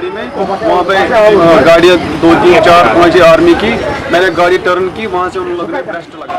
गाड़ी में, वहाँ पे गाड़ियाँ 2, 3, 4, 5 आर्मी की। मैंने गाड़ी टर्न की, वहाँ से उन लोगों ने ब्रेस्ट लगा।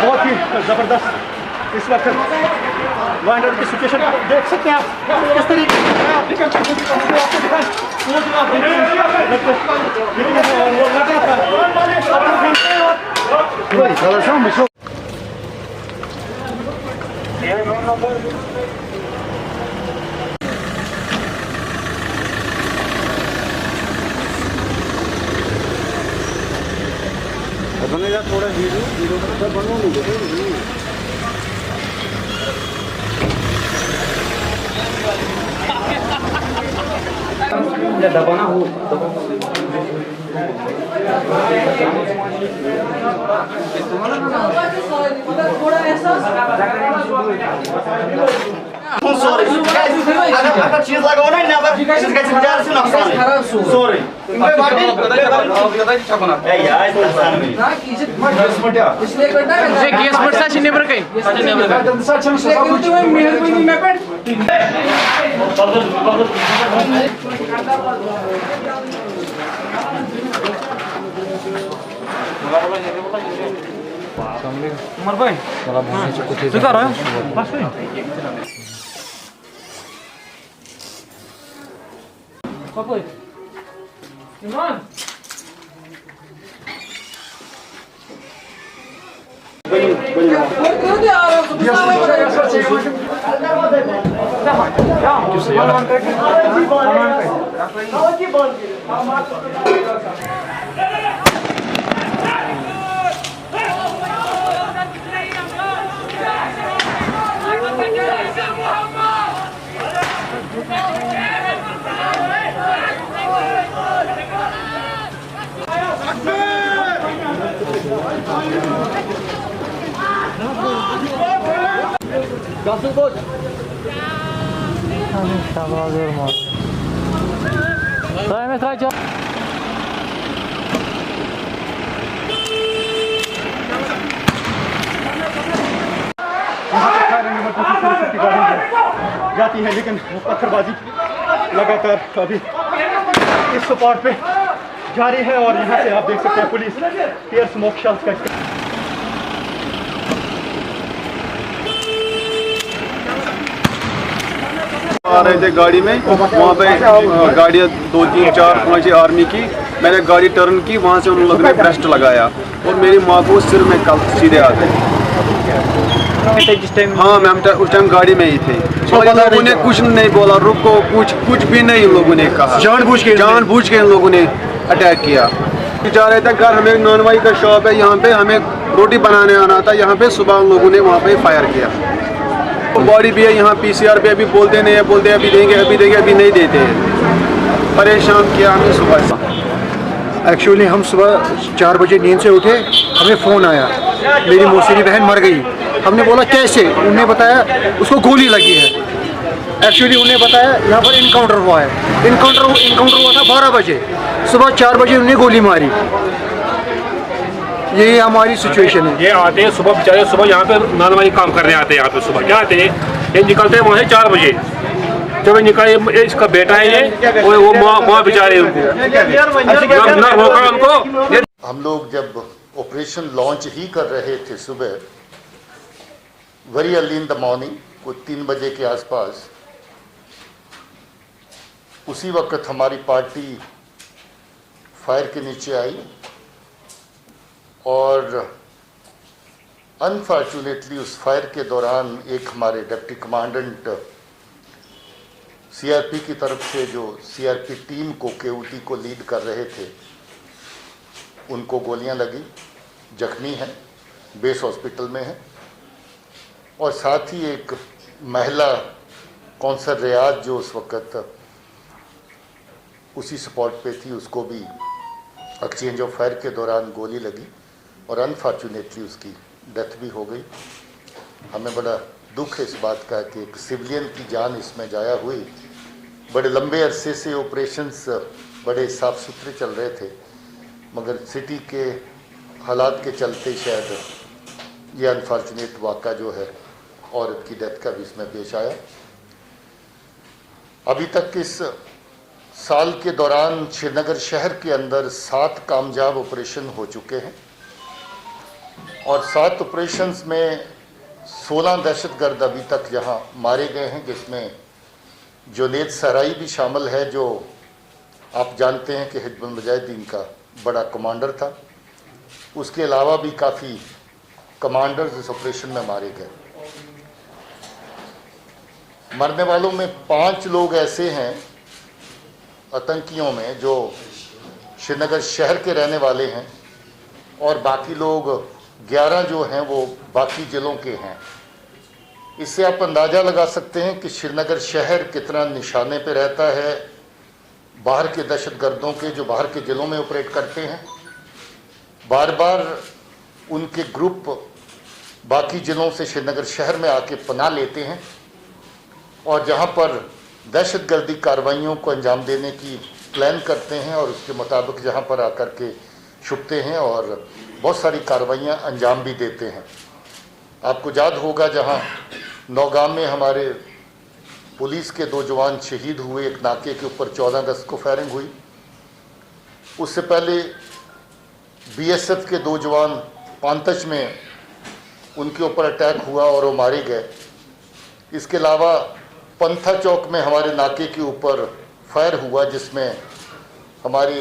बहुत ही जबरदस्त इस वक्त वाइंडर की सिचुएशन देख सकते हैं आप किस तरीके बनेगा थोड़ा वीडियो बनवाऊंगा। दबाना हो अगर चीज लगाओ ना नेवर इसका विचार से नुकसान है सॉरी इनके बाटी ए यार नुकसान नहीं ना कीजिए इसलिए करता है जे केस पड़ता है नेवर कहीं इसलिए क्योंकि मैं मेहरबानी मैं पेट उमर भाई तू कर रहा है बस पापा Imran Gasıl koç. Tamam durma. Daime kaç. जाती है लेकिन पत्थरबाजी लगातार अभी इस स्पॉट पे जारी है और यहाँ से आप देख सकते हैं पुलिस टीयर स्मोक शेल्स का आ रहे थे गाड़ी में, वहाँ पे गाड़ियाँ 2, 3, 4, 5 आर्मी की। मैंने गाड़ी टर्न की, वहाँ से उन लोगों ने ब्रेस्ट लगाया और मेरी माँ को सिर में कल सीधे आ गए। हाँ मैम, उस टाइम गाड़ी में ही थे। तो इन लोगों ने कुछ नहीं बोला, रुको, कुछ भी नहीं इन लोगों ने कहा। जानबूझ के इन लोगों ने अटैक किया। जा रहे थे घर, हमें नॉनवाई का शॉप है यहाँ पे, हमें रोटी बनाने आना था यहाँ पे। सुबह उन लोगों ने वहाँ पे फायर किया। तो बॉडी भी है यहाँ PCR पे, अभी बोलते नहीं है, बोलते अभी देंगे अभी नहीं देते हैं। परेशान किया हमें सुबह से। एक्चुअली हम सुबह 4 बजे नींद से उठे, हमें फ़ोन आया मेरी मौसी बहन मर गई। हमने बोला कैसे? उन्हें बताया उसको गोली लगी है। एक्चुअली उन्हें बताया यहाँ पर इनकाउंटर हुआ है। इनकाउंटर हुआ था 12 बजे, सुबह 4 बजे उन्हें गोली मारी। यही हमारी सिचुएशन है। ये आते हैं सुबह, बेचारे सुबह यहाँ पे नानवाई काम करने आते हैं। यहाँ पे सुबह क्या आते हैं, ये निकलते हैं वहाँ से 4 बजे। जब ये निकले, इसका बेटा है ये, वो माँ बेचारे उनको ना रोका उनको। हम लोग जब ऑपरेशन लॉन्च ही कर रहे थे सुबह, very early in the morning, कुछ 3 बजे के आसपास, उसी वक्त हमारी पार्टी फायर के नीचे आई और अनफॉर्चुनेटली उस फायर के दौरान एक हमारे डिप्टी कमांडेंट CRP की तरफ से, जो CRP टीम को, KOT को लीड कर रहे थे, उनको गोलियां लगी, जख्मी हैं, बेस हॉस्पिटल में हैं। और साथ ही एक महिला कौंसल रियाज जो उस वक्त उसी स्पॉट पे थी, उसको भी एक्सचेंज ऑफ फायर के दौरान गोली लगी और अनफॉर्चुनेटली उसकी डेथ भी हो गई। हमें बड़ा दुख है इस बात का कि एक सिविलियन की जान इसमें जाया हुई। बड़े लंबे अरसे से ऑपरेशंस बड़े साफ सुथरे चल रहे थे, मगर सिटी के हालात के चलते शायद ये अनफॉर्चुनेट वाक़ा जो है औरत की डेथ का भी इसमें पेश आया। अभी तक इस साल के दौरान श्रीनगर शहर के अंदर 7 कामयाब ऑपरेशन हो चुके हैं और 7 ऑपरेशंस में 16 दहशतगर्द अभी तक यहाँ मारे गए हैं, जिसमें जुनैद सराई भी शामिल है, जो आप जानते हैं कि हिजबुल मुजाहिदीन का बड़ा कमांडर था। उसके अलावा भी काफ़ी कमांडर्स इस ऑपरेशन में मारे गए। मरने वालों में 5 लोग ऐसे हैं आतंकियों में जो श्रीनगर शहर के रहने वाले हैं और बाकी लोग 11 जो हैं वो बाकी ज़िलों के हैं। इससे आप अंदाज़ा लगा सकते हैं कि श्रीनगर शहर कितना निशाने पे रहता है बाहर के दहशतगर्दों के, जो बाहर के ज़िलों में ऑपरेट करते हैं। बार बार उनके ग्रुप बाकी ज़िलों से श्रीनगर शहर में आके पनाह लेते हैं और जहां पर दहशतगर्दी कार्रवाइयों को अंजाम देने की प्लान करते हैं और उसके मुताबिक जहां पर आकर के छुपते हैं और बहुत सारी कार्रवाइयां अंजाम भी देते हैं। आपको याद होगा जहां नौगाम में हमारे पुलिस के 2 जवान शहीद हुए, एक नाके के ऊपर 14 अगस्त को फायरिंग हुई। उससे पहले BSF के 2 जवान पांतच में उनके ऊपर अटैक हुआ और वो मारे गए। इसके अलावा पंथा चौक में हमारे नाके के ऊपर फायर हुआ, जिसमें हमारे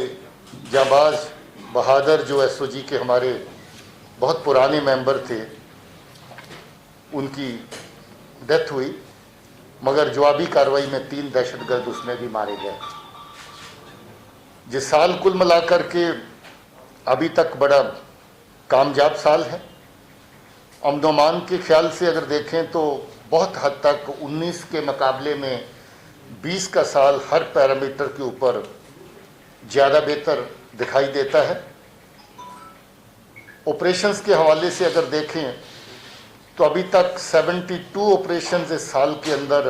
जाबाज बहादुर जो SOG के हमारे बहुत पुराने मेंबर थे, उनकी डेथ हुई, मगर जवाबी कार्रवाई में 3 दहशतगर्द उसमें भी मारे गए। जिस साल कुल मिलाकर के अभी तक बड़ा कामयाब साल है। अमन व अमान के ख्याल से अगर देखें तो बहुत हद तक 19 के मुकाबले में 20 का साल हर पैरामीटर के ऊपर ज़्यादा बेहतर दिखाई देता है। ऑपरेशंस के हवाले से अगर देखें तो अभी तक 72 ऑपरेशंस इस साल के अंदर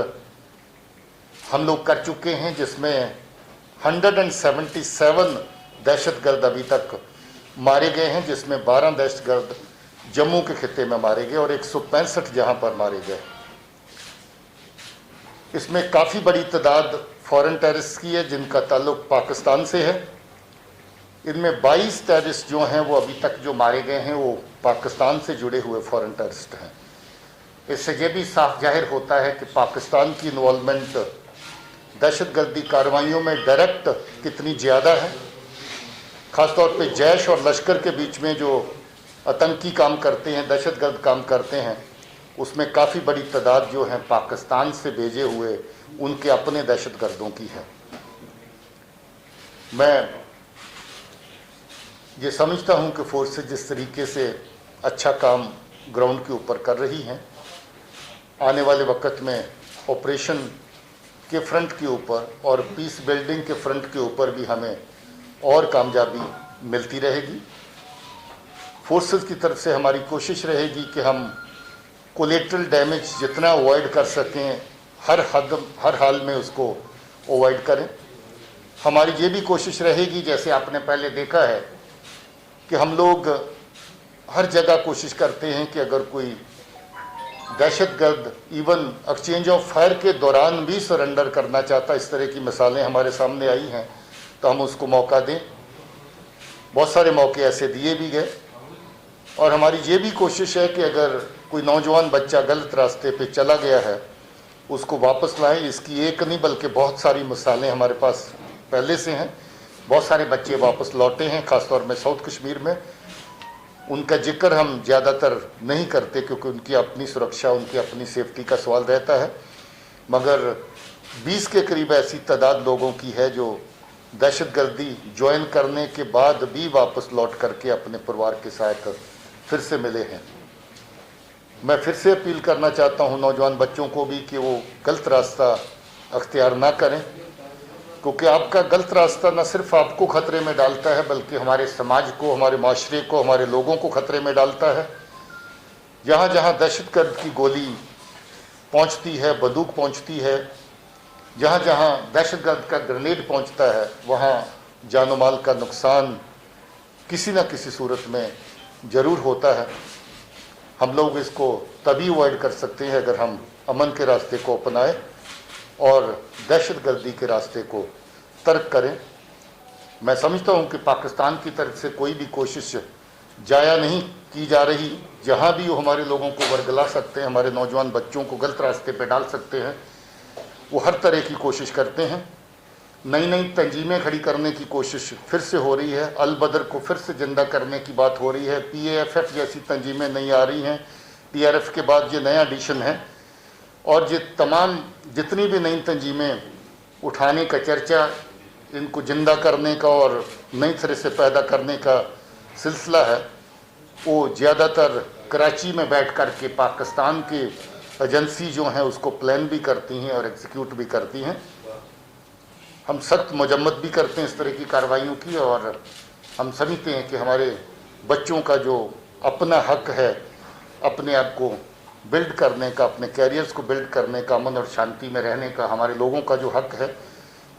हम लोग कर चुके हैं, जिसमें 177 दहशतगर्द अभी तक मारे गए हैं, जिसमें 12 दहशतगर्द जम्मू के खिते में मारे गए और 165 जहां पर मारे गए। इसमें काफ़ी बड़ी तादाद फॉरेन टेररिस्ट की है जिनका ताल्लुक पाकिस्तान से है। इनमें 22 टेररिस्ट जो हैं वो अभी तक जो मारे गए हैं वो पाकिस्तान से जुड़े हुए फॉरेन टेररिस्ट हैं। इससे ये भी साफ जाहिर होता है कि पाकिस्तान की इन्वॉल्वमेंट दहशतगर्दी कार्रवाइयों में डायरेक्ट कितनी ज़्यादा है ख़ासतौर पे जैश और लश्कर के बीच में जो आतंकी काम करते हैं, दहशतगर्द काम करते हैं, उसमें काफ़ी बड़ी तादाद जो है पाकिस्तान से भेजे हुए उनके अपने दहशतगर्दों की है। मैं ये समझता हूँ कि फोर्सेस जिस तरीके से अच्छा काम ग्राउंड के ऊपर कर रही हैं, आने वाले वक्त में ऑपरेशन के फ्रंट के ऊपर और पीस बिल्डिंग के फ्रंट के ऊपर भी हमें और कामयाबी मिलती रहेगी। फोर्सेस की तरफ से हमारी कोशिश रहेगी कि हम कोलेटरल डैमेज जितना अवॉइड कर सकें, हर हाल में उसको अवॉइड करें। हमारी ये भी कोशिश रहेगी, जैसे आपने पहले देखा है कि हम लोग हर जगह कोशिश करते हैं कि अगर कोई दहशतगर्द इवन एक्सचेंज ऑफ फायर के दौरान भी सरेंडर करना चाहता, इस तरह की मिसालें हमारे सामने आई हैं, तो हम उसको मौका दें। बहुत सारे मौके ऐसे दिए भी गए। और हमारी ये भी कोशिश है कि अगर कोई नौजवान बच्चा गलत रास्ते पे चला गया है, उसको वापस लाएं। इसकी एक नहीं बल्कि बहुत सारी मिसालें हमारे पास पहले से हैं। बहुत सारे बच्चे वापस लौटे हैं, ख़ासतौर में साउथ कश्मीर में। उनका जिक्र हम ज़्यादातर नहीं करते क्योंकि उनकी अपनी सुरक्षा, उनकी अपनी सेफ्टी का सवाल रहता है, मगर 20 के करीब ऐसी तादाद लोगों की है जो दहशतगर्दी ज्वाइन करने के बाद भी वापस लौट करके अपने परिवार के साथ फिर से मिले हैं। मैं फिर से अपील करना चाहता हूं नौजवान बच्चों को भी कि वो गलत रास्ता अख्तियार ना करें, क्योंकि आपका गलत रास्ता न सिर्फ आपको खतरे में डालता है बल्कि हमारे समाज को, हमारे माशरे को, हमारे लोगों को खतरे में डालता है। जहाँ जहाँ दहशतगर्द की गोली पहुँचती है, बंदूक पहुँचती है, जहाँ जहाँ दहशतगर्द का ग्रेनेड पहुँचता है, वहाँ जान माल का नुकसान किसी न किसी सूरत में ज़रूर होता है। हम लोग इसको तभी अवॉइड कर सकते हैं अगर हम अमन के रास्ते को अपनाएं और दहशतगर्दी के रास्ते को तर्क करें। मैं समझता हूं कि पाकिस्तान की तरफ से कोई भी कोशिश जाया नहीं की जा रही। जहां भी वो हमारे लोगों को वर्गला सकते हैं, हमारे नौजवान बच्चों को गलत रास्ते पे डाल सकते हैं, वो हर तरह की कोशिश करते हैं। नई नई तंजीमें खड़ी करने की कोशिश फिर से हो रही है। अल बदर को फिर से जिंदा करने की बात हो रही है। PAFF जैसी तंजीमें नहीं आ रही हैं। PRF के बाद ये नया एडिशन है और ये तमाम जितनी भी नई तंजीमें उठाने का चर्चा, इनको जिंदा करने का और नई तरह से पैदा करने का सिलसिला है, वो ज़्यादातर कराची में बैठ कर के पाकिस्तान की एजेंसी जो हैं उसको प्लान भी करती हैं और एग्जीक्यूट भी करती हैं। हम सख्त मजम्मत भी करते हैं इस तरह की कार्रवाइयों की, और हम समझते हैं कि हमारे बच्चों का जो अपना हक है अपने आप को बिल्ड करने का, अपने कैरियर्स को बिल्ड करने का, अमन और शांति में रहने का, हमारे लोगों का जो हक है,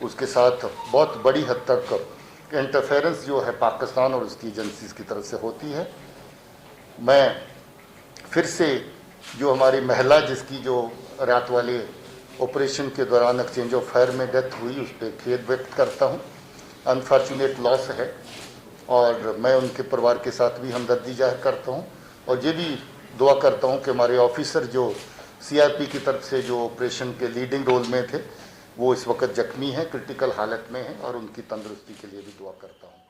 उसके साथ बहुत बड़ी हद तक इंटरफेरेंस जो है पाकिस्तान और उसकी एजेंसीज़ की तरफ से होती है। मैं फिर से जो हमारी महिला जिसकी जो रात वाले ऑपरेशन के दौरान एक्सचेंज ऑफ फायर में डेथ हुई, उस पर खेद व्यक्त करता हूँ। अनफॉर्चुनेट लॉस है और मैं उनके परिवार के साथ भी हमदर्दी जाहिर करता हूँ और ये भी दुआ करता हूँ कि हमारे ऑफिसर जो CRP की तरफ से जो ऑपरेशन के लीडिंग रोल में थे, वो इस वक्त जख्मी हैं, क्रिटिकल हालत में हैं, और उनकी तंदुरुस्ती के लिए भी दुआ करता हूँ।